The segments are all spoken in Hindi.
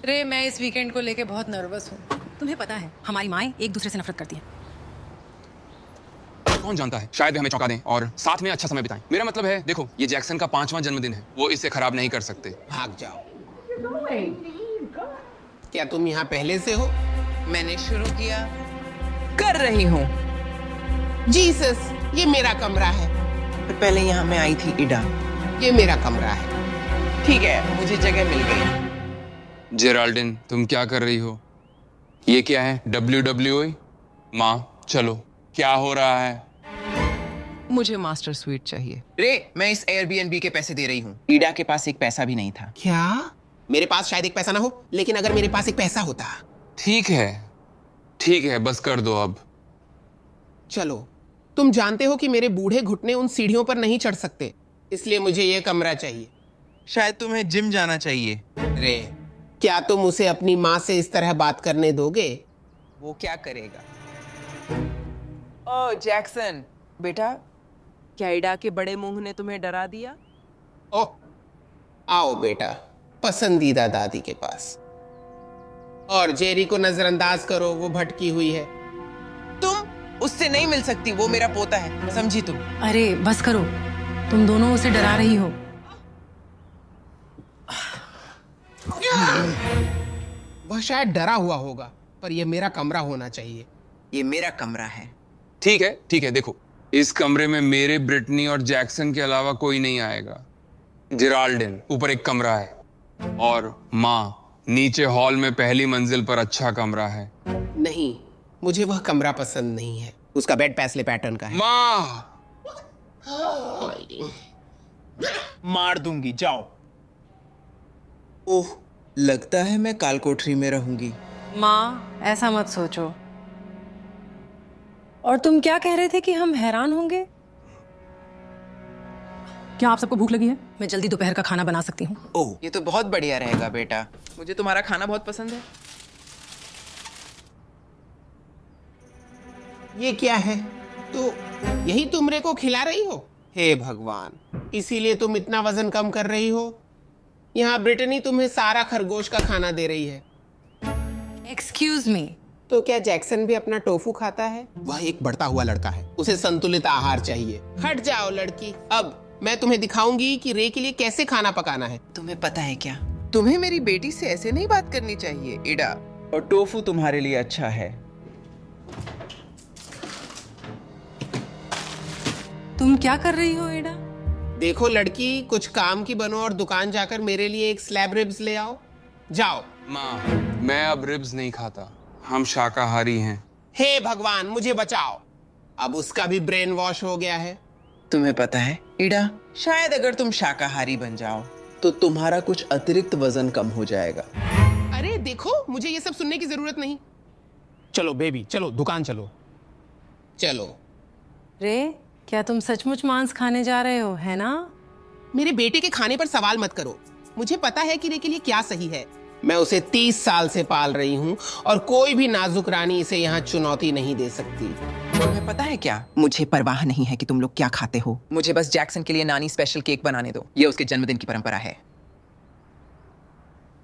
रे, मैं इस वीकेंड को लेके बहुत नर्वस हूँ। तुम्हें पता है हमारी माएं एक दूसरे से नफरत करती हैं। कौन जानता है, शायद वे हमें चौंका दें और साथ में अच्छा समय बिताएं। मेरा मतलब है, देखो, ये जैक्सन का 5वां जन्मदिन है, वो इसे खराब नहीं कर सकते। भाग जाओ। क्या तुम यहाँ पहले से हो? मैंने शुरू किया, कर रही हूँ। जीसस, ये मेरा कमरा है। पर पहले यहाँ मैं आई थी इडा। ये मेरा कमरा है। ठीक है, मुझे जगह मिल गई। जेराल्डिन, तुम क्या कर रही हो? ये क्या है? WWE? माँ, चलो, क्या हो रहा है? मुझे मास्टर स्वीट चाहिए। रे, मैं इस एयरबीएनबी के पैसे दे रही हूँ। ईडा के पास एक पैसा भी नहीं था। क्या? मेरे पास शायद एक पैसा ना हो, लेकिन अगर मेरे पास एक पैसा होता। ठीक है, बस कर दो अब। चलो, तुम जानते हो कि मेरे बूढ़े घुटने उन सीढ़ियों पर नहीं चढ़ सकते, इसलिए मुझे ये कमरा चाहिए। शायद तुम्हें जिम जाना चाहिए। रे, क्या तुम उसे अपनी माँ से इस तरह बात करने दोगे? वो क्या करेगा? ओह जैक्सन, बेटा, क्या ईडा के बड़े मुंह ने तुम्हें डरा दिया? ओह, आओ बेटा, पसंदीदा दादी के पास। और जेरी को नजरअंदाज करो, वो भटकी हुई है। तुम उससे नहीं मिल सकती, वो मेरा पोता है, समझी तुम? अरे बस करो, तुम दोनों उसे डरा रही हो। वह शायद डरा हुआ होगा, पर यह मेरा कमरा होना चाहिए। ये मेरा कमरा है। ठीक है, देखो, इस कमरे में मेरे, ब्रिटनी और जैक्सन के अलावा कोई नहीं आएगा। जेराल्डिन, ऊपर एक कमरा है और माँ, नीचे हॉल में पहली मंजिल पर अच्छा कमरा है। नहीं, मुझे वह कमरा पसंद नहीं है। उसका बेड पैसले पैटर्न का है। माँ! मार दूंगी, जाओ। ओह, लगता है मैं काल कोठरी में रहूंगी। माँ, ऐसा मत सोचो। और तुम क्या कह रहे थे कि हम हैरान होंगे? क्या आप सबको भूख लगी है? मैं जल्दी दोपहर का खाना बना सकती हूँ। ओह, ये तो बहुत बढ़िया रहेगा बेटा। मुझे तुम्हारा खाना बहुत पसंद है। ये क्या है? तो यही तुम रे को खिला रही हो? हे भगवान, इसीलिए तुम इतना वजन कम कर रही हो? यहाँ ब्रिटनी तुम्हें सारा खरगोश का खाना दे रही है। Excuse me. तो क्या जैक्सन भी अपना टोफू खाता है? वह एक बढ़ता हुआ लड़का है, उसे संतुलित आहार चाहिए। हट जाओ लड़की, अब मैं तुम्हें दिखाऊंगी कि रे के लिए कैसे खाना पकाना है। तुम्हें पता है क्या, तुम्हें मेरी बेटी से ऐसे नहीं बात करनी चाहिए इडा। और टोफू तुम्हारे लिए अच्छा है। तुम क्या कर रही हो एडा? देखो लड़की, कुछ काम की बनो और दुकान जाकर मेरे लिए एक स्लैब रिब्स ले आओ। जाओ। माँ, मैं अब रिब्स नहीं खाता, हम शाकाहारी हैं। हे भगवान, मुझे बचाओ। अब उसका भी ब्रेन वॉश हो गया है। तुम्हें पता है इडा, शायद अगर तुम शाकाहारी बन जाओ तो तुम्हारा कुछ अतिरिक्त वजन कम हो जाएगा। अरे देखो, मुझे ये सब सुनने की जरूरत नहीं। चलो बेबी, चलो दुकान चलो। चलो। रे, क्या तुम सचमुच मांस खाने जा रहे हो, है ना? मेरे बेटे के खाने पर सवाल मत करो। मुझे पता है कि रे के लिए क्या सही है। मैं उसे 30 साल से पाल रही हूँ और कोई भी नाजुक रानी इसे यहाँ चुनौती नहीं दे सकती। तुम्हें पता है क्या, मुझे परवाह नहीं है कि तुम लोग क्या खाते हो। मुझे बस जैक्सन के लिए नानी स्पेशल केक बनाने दो। ये उसके जन्मदिन की परंपरा है।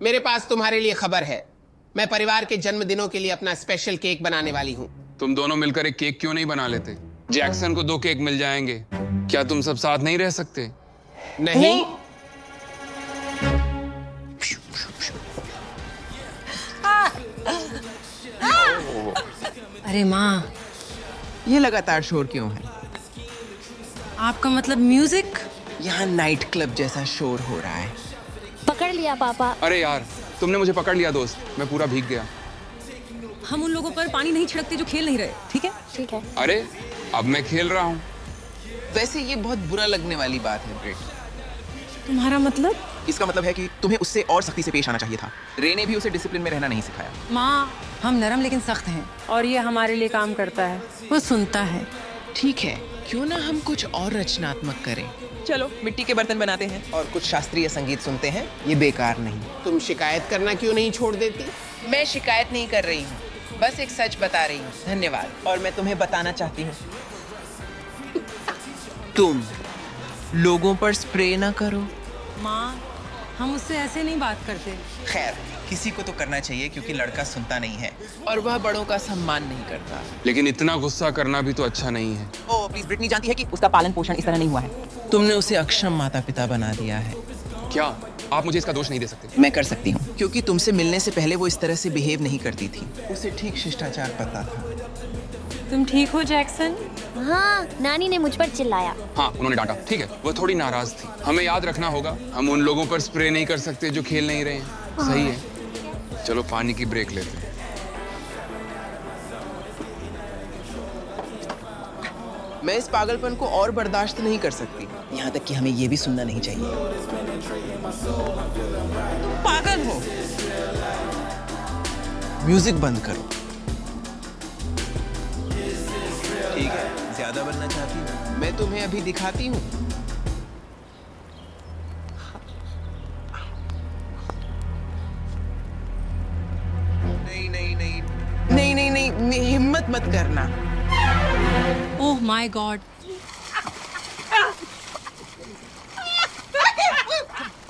मेरे पास तुम्हारे लिए खबर है। मैं परिवार के जन्मदिनों के लिए अपना स्पेशल केक बनाने वाली हूँ। तुम दोनों मिलकर एक केक क्यों नहीं बना लेते? जैक्सन को 2 केक मिल जाएंगे। क्या तुम सब साथ नहीं रह सकते? नहीं। अरे माँ, ये लगातार शोर क्यों है? आपका मतलब म्यूजिक? यहाँ नाइट क्लब जैसा शोर हो रहा है। पकड़ लिया पापा। अरे यार, तुमने मुझे पकड़ लिया दोस्त, मैं पूरा भीग गया। हम उन लोगों पर पानी नहीं छिड़कते जो खेल नहीं रहे, ठीक है? ठीक है। अरे, अब मैं खेल रहा हूँ। वैसे ये बहुत बुरा लगने वाली बात है ब्रिट। तुम्हारा मतलब? इसका मतलब है कि तुम्हें उससे और सख्ती से पेश आना चाहिए था। रे ने भी उसे डिसिप्लिन में रहना नहीं सिखाया। माँ, हम नरम लेकिन सख्त हैं और ये हमारे लिए काम करता है। वो सुनता है। ठीक है, क्यों ना हम कुछ और रचनात्मक करें। चलो मिट्टी के बर्तन बनाते हैं और कुछ शास्त्रीय संगीत सुनते हैं। ये बेकार नहीं। तुम शिकायत करना क्यों नहीं छोड़ देती? मैं शिकायत नहीं कर रही हूँ, बस एक सच बता रही हूँ। धन्यवाद। और मैं तुम्हें बताना चाहती हूँ, तुम लोगों पर स्प्रे ना करो। माँ, हम उससे ऐसे नहीं बात करते। खैर, किसी को तो करना चाहिए क्योंकि लड़का सुनता नहीं है और वह बड़ों का सम्मान नहीं करता। लेकिन इतना गुस्सा करना भी तो अच्छा नहीं है। ओह प्लीज, ब्रिटनी जानती है कि उसका पालन पोषण इस तरह नहीं हुआ है। तुमने उसे अक्षम माता पिता बना दिया है। क्या आप मुझे इसका दोष नहीं दे सकते? मैं कर सकती हूँ, क्योंकि तुमसे मिलने से पहले वो इस तरह से बिहेव नहीं करती थी। उसे ठीक शिष्टाचार पता था। तुम ठीक हो जैक्सन? हाँ, नानी ने मुझ पर चिल्लाया। हाँ, उन्होंने डांटा। ठीक है, वो थोड़ी नाराज थी। हमें याद रखना होगा, हम उन लोगों पर स्प्रे नहीं कर सकते जो खेल नहीं रहे हैं। सही है, चलो पानी की ब्रेक लेते हैं। मैं इस पागलपन को और बर्दाश्त नहीं कर सकती, यहाँ तक कि हमें ये भी सुनना नहीं चाहिए। तुम पागल हो। म्यूजिक बंद करो। ठीक है, ज्यादा बनना चाहती हूँ, मैं तुम्हें अभी दिखाती हूँ। नहीं नहीं नहीं नहीं नहीं नहीं, हिम्मत मत करना। Oh my God.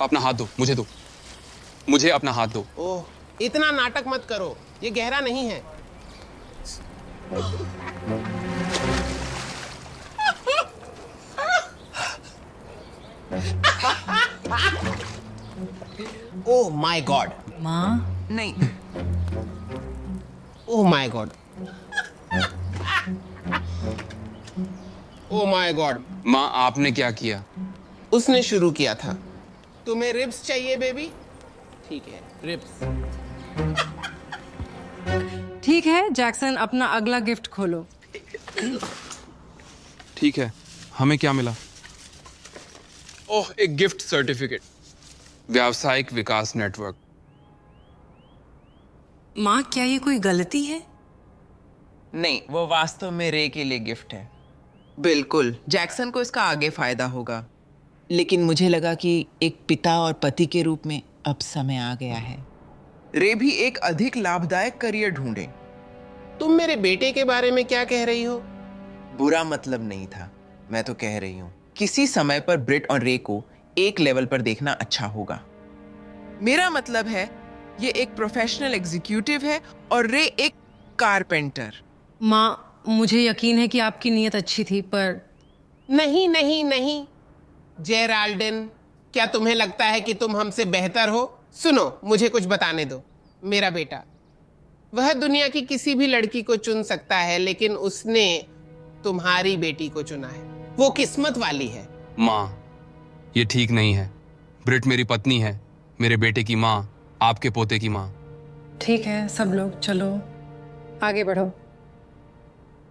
अपना हाथ दो, मुझे दो। मुझे अपना हाथ दो। ओह, इतना नाटक मत करो, ये गहरा नहीं है। Oh my God. माँ, नहीं, oh my God. Oh my God. माँ, आपने क्या किया? उसने शुरू किया था। तुम्हें रिब्स चाहिए बेबी? ठीक है, रिब्स। ठीक है जैक्सन, अपना अगला गिफ्ट खोलो। ठीक है, हमें क्या मिला? ओह, एक गिफ्ट सर्टिफिकेट, व्यावसायिक विकास नेटवर्क। माँ क्या ये कोई गलती है? नहीं, वो वास्तव में रे के लिए गिफ्ट है। बिल्कुल, जैक्सन को इसका आगे फायदा होगा, लेकिन मुझे लगा कि एक पिता और पति के रूप में अब समय आ गया है। रे भी एक अधिक लाभदायक करियर ढूंढे। तुम मेरे बेटे के बारे में क्या कह रही हो? बुरा मतलब नहीं था, मैं तो कह रही हूँ किसी समय पर ब्रिट और रे को एक लेवल पर देखना अच्छा होगा। मेरा मतलब है ये एक प्रोफेशनल एग्जीक्यूटिव है और रे एक कारपेंटर। माँ, मुझे यकीन है कि आपकी नीयत अच्छी थी, पर नहीं नहीं नहीं जेराल्डिन, क्या तुम्हें लगता है कि तुम हमसे बेहतर हो? सुनो, मुझे कुछ बताने दो। मेरा बेटा, वह दुनिया की किसी भी लड़की को चुन सकता है, लेकिन उसने तुम्हारी बेटी को चुना है। वो किस्मत वाली है। माँ, ये ठीक नहीं है। ब्रिट मेरी पत्नी है, मेरे बेटे की माँ, आपके पोते की माँ। ठीक है सब लोग चलो आगे बढ़ो।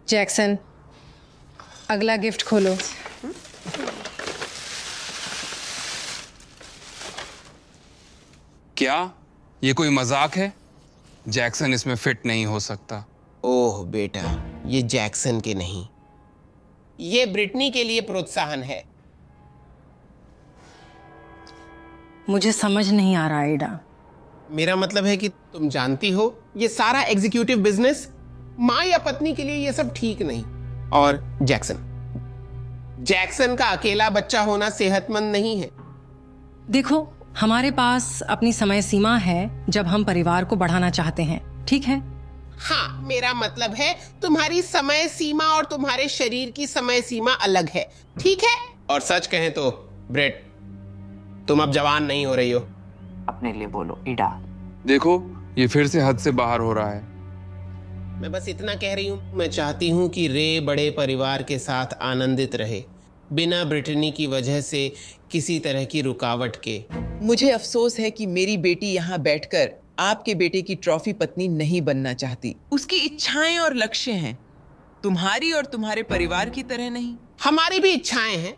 जैक्सन, अगला गिफ्ट खोलो। क्या ये कोई मजाक है? जैक्सन इसमें फिट नहीं हो सकता। ओह बेटा, ये जैक्सन के नहीं, ये ब्रिटनी के लिए प्रोत्साहन है। मुझे समझ नहीं आ रहा एडा। मेरा मतलब है कि तुम जानती हो, ये सारा एग्जीक्यूटिव बिजनेस माँ या पत्नी के लिए ये सब ठीक नहीं। और जैक्सन का अकेला बच्चा होना सेहतमंद नहीं है। देखो, हमारे पास अपनी समय सीमा है जब हम परिवार को बढ़ाना चाहते हैं, ठीक है? हाँ, मेरा मतलब है तुम्हारी समय सीमा और तुम्हारे शरीर की समय सीमा अलग है, ठीक है? और सच कहें तो ब्रेट, तुम अब जवान नहीं हो रही हो। अपने लिए बोलो इडा। देखो, ये फिर से हद से बाहर हो रहा है। मैं बस इतना कह रही हूँ, मैं चाहती हूँ कि रे बड़े परिवार के साथ आनंदित रहे, बिना ब्रिटनी की वजह से किसी तरह की रुकावट के। मुझे अफसोस है कि मेरी बेटी यहाँ बैठकर आपके बेटे की ट्रॉफी पत्नी नहीं बनना चाहती। उसकी इच्छाएं और लक्ष्य हैं, तुम्हारी और तुम्हारे परिवार की तरह नहीं। हमारी भी इच्छाएं हैं,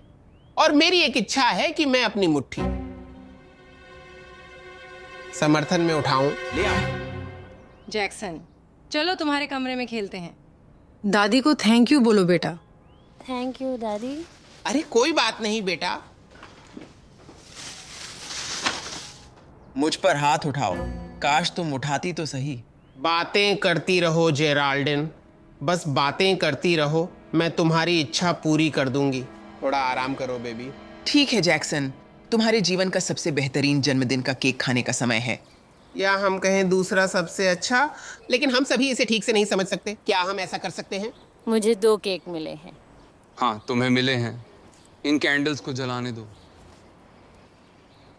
और मेरी एक इच्छा है कि मैं अपनी मुट्ठी समर्थन में उठाऊं। ले आओ। जैक्सन, चलो तुम्हारे कमरे में खेलते हैं। दादी को थैंक यू बोलो बेटा। थैंक यू दादी। अरे कोई बात नहीं बेटा। मुझ पर हाथ उठाओ, काश तुम उठाती तो सही। बातें करती रहो जेराल्डिन, बस बातें करती रहो, मैं तुम्हारी इच्छा पूरी कर दूंगी। थोड़ा आराम करो बेबी। ठीक है जैक्सन, तुम्हारे जीवन का सबसे बेहतरीन जन्मदिन का केक खाने का समय है। या हम कहें दूसरा सबसे अच्छा, लेकिन हम सभी इसे ठीक से नहीं समझ सकते। क्या हम ऐसा कर सकते हैं? मुझे 2 केक मिले हैं। हाँ, तुम्हें मिले हैं। इन कैंडल्स को जलाने दो।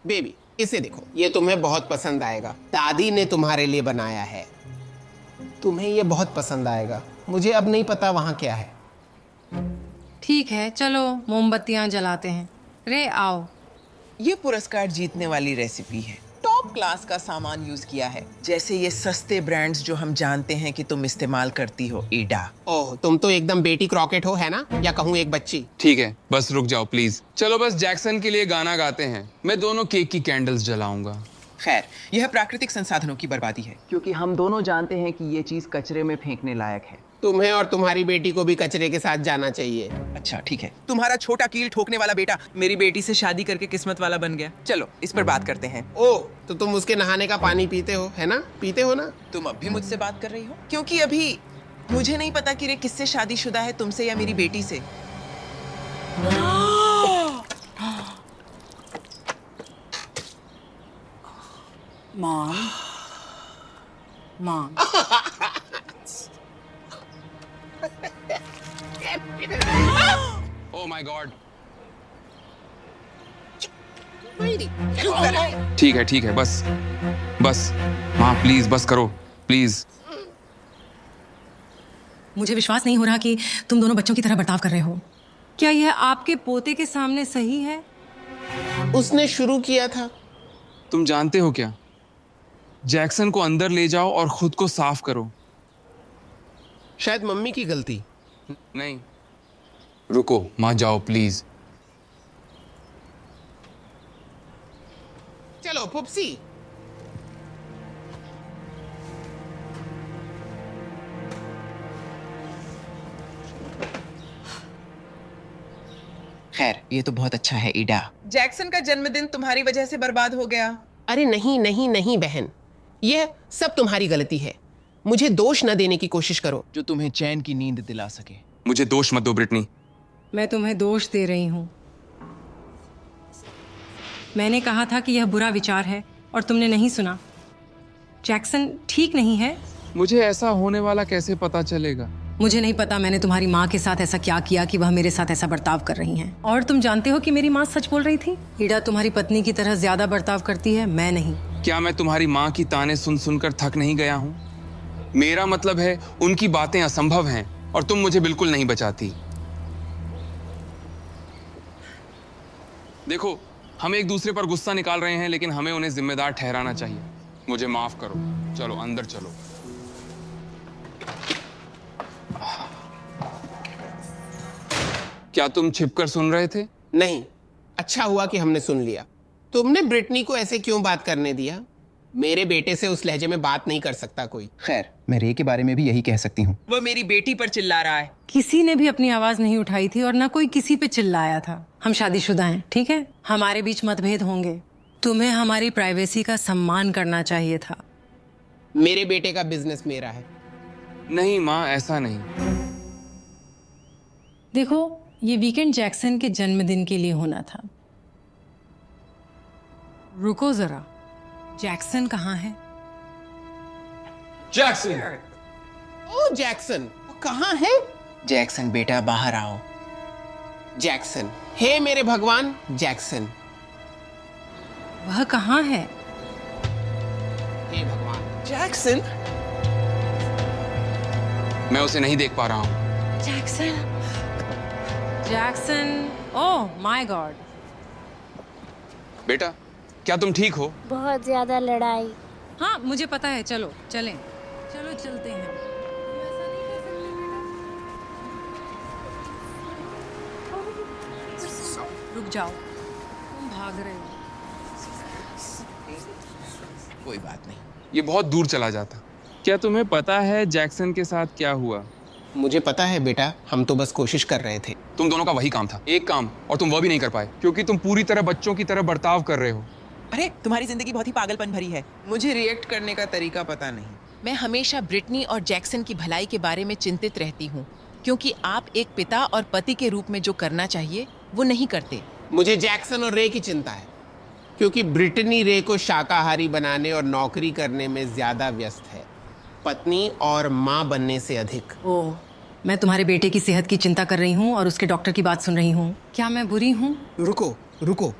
बेबी, इसे देखो, ये तुम्हें बहुत पसंद आएगा। दादी ने तुम्हारे लिए बनाया है, तुम्हें ये बहुत पसंद आएगा। मुझे अब नहीं पता वहाँ क्या है। ठीक है, चलो मोमबत्तियां जलाते हैं। रे आओ। ये पुरस्कार जीतने वाली रेसिपी है। टॉप क्लास का सामान यूज किया है, जैसे ये सस्ते ब्रांड्स जो हम जानते हैं कि तुम इस्तेमाल करती हो। ईडा, ओह, तुम तो एकदम बेटी क्रॉकेट हो, है ना? या कहूँ एक बच्ची। ठीक है, बस रुक जाओ प्लीज। चलो बस जैक्सन के लिए गाना गाते हैं। मैं दोनों केक की कैंडल्स जलाऊंगा। खैर, यह प्राकृतिक संसाधनों की बर्बादी है, क्योंकि हम दोनों जानते हैं कि ये चीज कचरे में फेंकने लायक है। तुम्हें और तुम्हारी बेटी को भी कचरे के साथ जाना चाहिए। अच्छा ठीक है, तुम्हारा छोटा कील ठोकने वाला बेटा मेरी बेटी से शादी करके किस्मत वाला बन गया। चलो इस पर बात करते हैं। ओह, तो तुम उसके नहाने का पानी पीते हो, है ना? पीते हो ना? तुम अब भी मुझसे बात कर रही हो? क्योंकि अभी मुझे नहीं पता कि रे किससे शादीशुदा है, तुमसे या मेरी बेटी से। Mom, mom, oh my God. ठीक है, बस बस। हाँ प्लीज बस करो, प्लीज। मुझे विश्वास नहीं हो रहा कि तुम दोनों बच्चों की तरह बर्ताव कर रहे हो। क्या यह आपके पोते के सामने सही है? उसने शुरू किया था। तुम जानते हो क्या, जैक्सन को अंदर ले जाओ और खुद को साफ करो। शायद मम्मी की गलती। नहीं, रुको माँ, जाओ प्लीज। चलो पुप्सी। खैर, ये तो बहुत अच्छा है ईडा। जैक्सन का जन्मदिन तुम्हारी वजह से बर्बाद हो गया। अरे नहीं नहीं नहीं बहन, यह सब तुम्हारी गलती है। मुझे दोष न देने की कोशिश करो। जो तुम्हें चैन की नींद दिला सके। मुझे दोष मत दो ब्रिटनी। मैं तुम्हें दोष दे रही हूँ। मैंने कहा था कि यह बुरा विचार है और तुमने नहीं सुना। जैक्सन ठीक नहीं है। मुझे ऐसा होने वाला कैसे पता चलेगा? मुझे नहीं पता मैंने तुम्हारी माँ के साथ ऐसा क्या किया कि वह मेरे साथ ऐसा बर्ताव कर रही हैं। और तुम जानते हो कि मेरी माँ सच बोल रही थी। ईडा तुम्हारी पत्नी की तरह ज्यादा बर्ताव करती है, मैं नहीं। क्या मैं तुम्हारी माँ की ताने सुन सुनकर थक नहीं गया हूँ? मेरा मतलब है उनकी बातें असंभव हैं और तुम मुझे बिल्कुल नहीं बचाती। देखो, हम एक दूसरे पर गुस्सा निकाल रहे हैं, लेकिन हमें उन्हें जिम्मेदार ठहराना चाहिए। मुझे माफ करो। चलो अंदर चलो। क्या तुम छिपकर सुन रहे थे? नहीं, अच्छा हुआ कि हमने सुन लिया। तुमने ब्रिटनी को ऐसे क्यों बात करने दिया? मेरे बेटे से उस लहजे में बात नहीं कर सकता कोई। खैर, मैं रे के बारे में भी यही कह सकती हूँ। वो मेरी बेटी पर चिल्ला रहा है। किसी ने भी अपनी आवाज नहीं उठाई थी और ना कोई किसी पे चिल्लाया था। हम शादीशुदा हैं, ठीक है? हमारे बीच मतभेद होंगे। तुम्हें हमारी प्राइवेसी का सम्मान करना चाहिए था। मेरे बेटे का बिजनेस मेरा है। नहीं माँ, ऐसा नहीं। देखो, ये वीकेंड जैक्सन के जन्मदिन के लिए होना था। रुको जरा, जैक्सन कहाँ है? जैक्सन! ओ जैक्सन, वो कहाँ है? जैक्सन बेटा, बाहर आओ। जैक्सन, हे मेरे भगवान, जैक्सन। वह कहाँ है? हे भगवान। जैक्सन! मैं उसे नहीं देख पा रहा हूँ। Jackson, Jackson, oh my God. बेटा, क्या तुम ठीक हो? बहुत ज्यादा लड़ाई। हाँ मुझे पता है, चलो चलें, चलो चलते हैं। रुक जाओ, तुम भाग रहे हो। कोई बात नहीं। ये बहुत दूर चला जाता। क्या तुम्हें पता है जैक्सन के साथ क्या हुआ? मुझे पता है बेटा, हम तो बस कोशिश कर रहे थे। तुम दोनों का वही काम था, एक काम, और तुम वह भी नहीं कर पाए क्योंकि तुम पूरी तरह बच्चों की तरह बर्ताव कर रहे हो। अरे, तुम्हारी जिंदगी बहुत ही पागलपन भरी है। मुझे रिएक्ट करने का तरीका पता नहीं। मैं हमेशा ब्रिटनी और जैक्सन की भलाई के बारे में चिंतित रहती हूँ, क्योंकि आप एक पिता और पति के रूप में जो करना चाहिए वो नहीं करते। मुझे जैक्सन और रे की चिंता है। क्योंकि ब्रिटनी रे को शाकाहारी बनाने और नौकरी करने में ज्यादा व्यस्त है, पत्नी और माँ बनने से अधिक। ओह, मैं तुम्हारे बेटे की सेहत की चिंता कर रही हूँ और उसके डॉक्टर की बात सुन रही हूँ। क्या मैं बुरी हूँ? रुको रुको,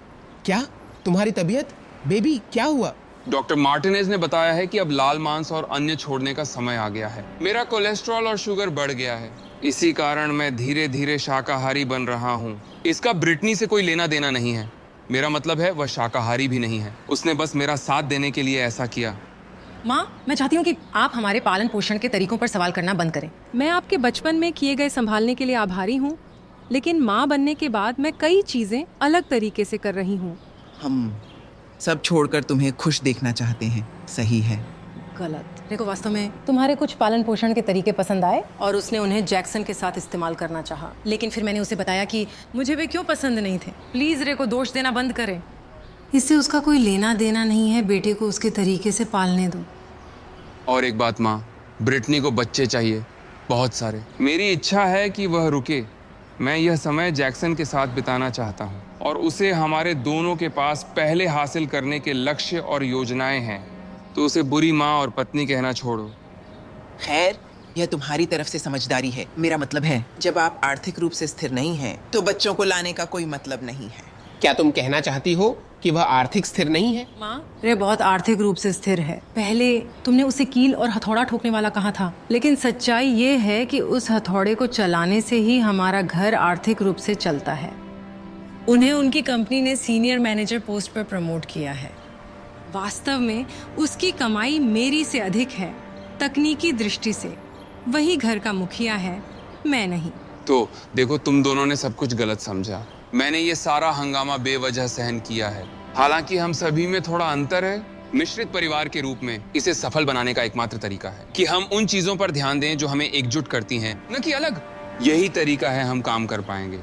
क्या तुम्हारी तबीयत? बेबी क्या हुआ? डॉक्टर मार्टिनेज ने बताया है कि अब लाल मांस और अन्य छोड़ने का समय आ गया है। मेरा कोलेस्ट्रॉल और शुगर बढ़ गया है, इसी कारण मैं धीरे धीरे शाकाहारी बन रहा हूँ। इसका ब्रिटनी से कोई लेना देना नहीं है। मेरा मतलब है वह शाकाहारी भी नहीं है, उसने बस मेरा साथ देने के लिए ऐसा किया। माँ, मैं चाहती हूँ कि आप हमारे पालन पोषण के तरीकों पर सवाल करना बंद करें। मैं आपके बचपन में किए गए संभालने के लिए आभारी हूँ, लेकिन माँ बनने के बाद मैं कई चीजें अलग तरीके से कर रही हूँ। हम सब छोड़कर तुम्हें खुश देखना चाहते हैं। सही है। गलत। देखो, वास्तव में तुम्हारे कुछ पालन पोषण के तरीके पसंद आए और उसने उन्हें जैक्सन के साथ इस्तेमाल करना चाहा, लेकिन फिर मैंने उसे बताया कि मुझे वे क्यों पसंद नहीं थे। प्लीज रे को दोष देना बंद करें। इससे उसका कोई लेना देना नहीं है। बेटे को उसके तरीके से पालने दो। और एक बात माँ, ब्रिटनी को बच्चे चाहिए, बहुत सारे। मेरी इच्छा है कि वह रुके। मैं यह समय जैक्सन के साथ बिताना चाहता हूँ और उसे हमारे दोनों के पास पहले हासिल करने के लक्ष्य और योजनाएं हैं। तो उसे बुरी माँ और पत्नी कहना छोड़ो। खैर, यह तुम्हारी तरफ से समझदारी है। मेरा मतलब है, जब आप आर्थिक रूप से स्थिर नहीं हैं, तो बच्चों को लाने का कोई मतलब नहीं है। क्या तुम कहना चाहती हो कि वह आर्थिक स्थिर नहीं है? माँ, रे बहुत आर्थिक रूप से स्थिर है। पहले तुमने उसे कील और हथौड़ा ठोकने वाला कहा था, लेकिन सच्चाई ये है कि उस हथौड़े को चलाने से ही हमारा घर आर्थिक रूप से चलता है। उन्हें उनकी कंपनी ने सीनियर मैनेजर पोस्ट पर प्रमोट किया है। वास्तव में उसकी कमाई मेरी से अधिक है। तकनीकी दृष्टि से वही घर का मुखिया है, मैं नहीं। तो देखो, तुम दोनों ने सब कुछ गलत समझा। मैंने ये सारा हंगामा बेवजह सहन किया है। हालांकि हम सभी में थोड़ा अंतर है। मिश्रित परिवार के रूप में इसे सफल बनाने का एकमात्र तरीका है कि हम उन चीजों पर ध्यान दें जो हमें एकजुट करती हैं, न कि अलग। यही तरीका है, हम काम कर पाएंगे।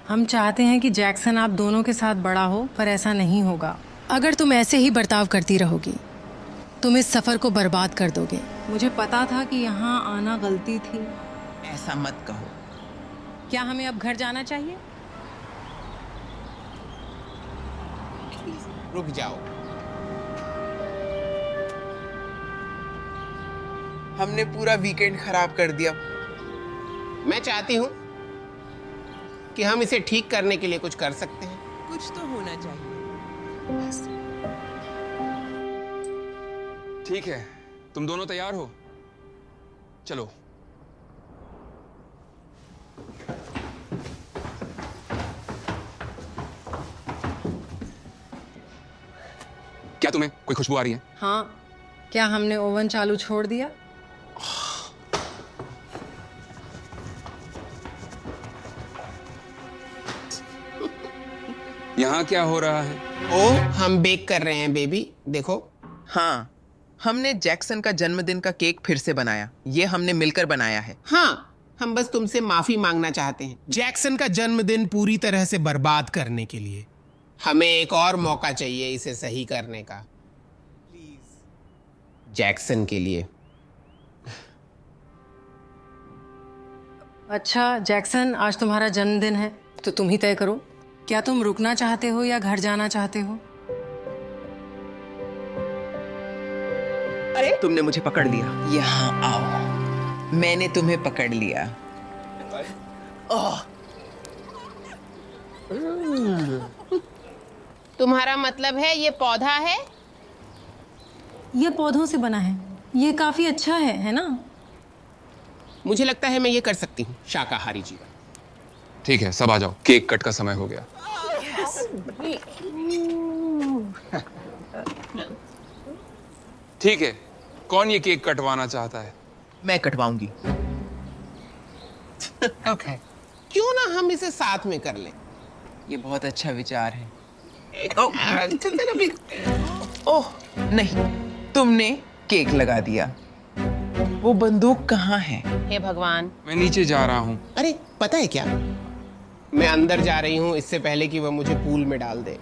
हम चाहते हैं कि जैक्सन आप दोनों के साथ बड़ा हो, पर ऐसा नहीं होगा। अगर तुम ऐसे ही बर्ताव करती रहोगी, तुम इस सफर को बर्बाद कर दोगे। मुझे पता था कि यहाँ आना गलती थी। ऐसा मत कहो। क्या हमें अब घर जाना चाहिए? रुक जाओ। हमने पूरा वीकेंड खराब कर दिया। मैं चाहती हूँ कि हम इसे ठीक करने के लिए कुछ कर सकते हैं। कुछ तो होना चाहिए। ठीक है, तुम दोनों तैयार हो? चलो। क्या तुम्हें कोई खुशबू आ रही है? हाँ। क्या हमने ओवन चालू छोड़ दिया? यहाँ क्या हो रहा है? ओ, हम बेक कर रहे हैं बेबी, देखो। हाँ, हमने जैक्सन का जन्मदिन का केक फिर से बनाया। ये हमने मिलकर बनाया है। हाँ, हम बस तुमसे माफी मांगना चाहते हैं जैक्सन का जन्मदिन पूरी तरह से बर्बाद करने के लिए। हमें एक और मौका चाहिए इसे सही करने का, प्लीज। जैक्सन के लिए। अच्छा जैक्सन, आज तुम्हारा जन्मदिन है तो तुम ही तय करो। क्या तुम रुकना चाहते हो या घर जाना चाहते हो? अरे, तुमने मुझे पकड़ लिया। यहाँ आओ, मैंने तुम्हें पकड़ लिया। ओह, तुम्हारा मतलब है ये पौधा है? ये पौधों से बना है। ये काफी अच्छा है ना? मुझे लगता है मैं ये कर सकती हूँ, शाकाहारी जीवन। ठीक है, सब आ जाओ, केक कट का समय हो गया। ठीक है, कौन ये केक कटवाना चाहता है? मैं कटवाऊंगी। ओके। क्यों ना हम इसे साथ में कर लें? ये बहुत अच्छा विचार है। ओह नहीं, तुमने केक लगा दिया। वो बंदूक कहाँ है? हे भगवान। मैं नीचे जा रहा हूँ। अरे पता है क्या, मैं अंदर जा रही हूँ इससे पहले कि वह मुझे पूल में डाल दे।